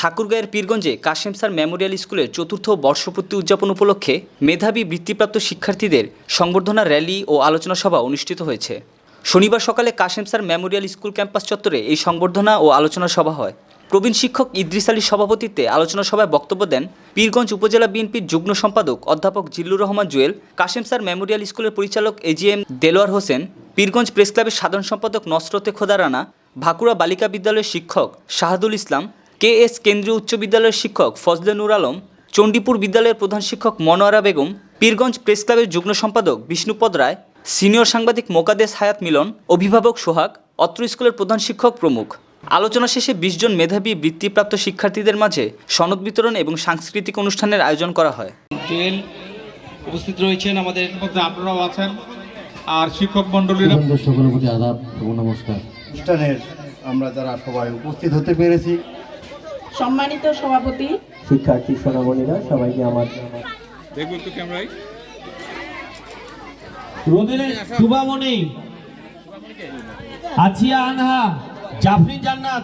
ঠাকুরগাঁয়ের পীরগঞ্জে Kashem sir Memorial স্কুলের চতুর্থ বর্ষপূর্তি উদযাপন উপলক্ষে মেধাবী বৃত্তিপ্রাপ্ত শিক্ষার্থীদের সংবর্ধনা র্যালি ও আলোচনা সভা অনুষ্ঠিত হয়েছে। শনিবার সকালে Kashem sir Memorial school campus চত্বরে এই সংবর্ধনা ও আলোচনা সভা হয়। প্রবীণ শিক্ষক ইদ্রিস আলীর সভাপতিত্বে আলোচনা সভায় বক্তব্য দেন পীরগঞ্জ উপজেলা বিএনপির যুগ্ম সম্পাদক অধ্যাপক জিল্লুর রহমান জুয়েল, কাশেম স্যার মেমোরিয়াল স্কুলের পরিচালক এজিএম দেলোয়ার হোসেন, পীরগঞ্জ প্রেস ক্লাবের সাধারণ সম্পাদক নসরতে খোদা রানা, ভাকুড়া বালিকা বিদ্যালয়ের শিক্ষক শাহাদুল ইসলাম, কেএস কেন্দ্রীয় উচ্চ বিদ্যালয়ের শিক্ষক ফজলে নূর আলম, চণ্ডীপুর বিদ্যালয়ের প্রধান শিক্ষক মনোয়ারা বেগম, পীরগঞ্জ প্রেস ক্লাবের যুগ্ম সম্পাদক বিষ্ণুপদ রায়, সিনিয়র সাংবাদিক মোকাদ্দেস হায়াত মিলন, অভিভাবক সোহাগ, অত্র স্কুলের প্রধান শিক্ষক প্রমুখ। আলোচনা শেষে ২০ জন মেধাবী বৃত্তিপ্রাপ্ত শিক্ষার্থীদের মাঝে সনদ বিতরণ এবং সাংস্কৃতিক অনুষ্ঠানের আয়োজন করা হয়। উপস্থিত রয়েছেন আমাদের মধ্যে, আপনারাও আছেন, আর শিক্ষক মণ্ডলীরা সকলের প্রতি আদাব এবং নমস্কার। অনুষ্ঠানের আমরা যারা সবাই উপস্থিত হতে পেরেছি, সম্মানিত সভাপতি, শিক্ষার্থী সোনামণিরা, সবাইকে আমার দেখবো একটু ক্যামেরায়। রোদেলের শুভামণি, আছিয়া আনহা, জাফরি জান্নাত,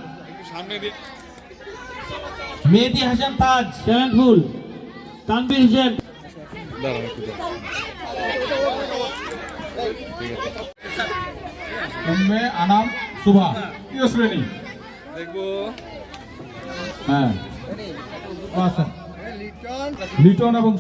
মেহেদি হাসান তাজ, সেভেনফুল, তানভীর হোসেন, উম্মে আনাম সুভা, তৃতীয় শ্রেণী। দেখবো হ্যাঁ লিটন এবং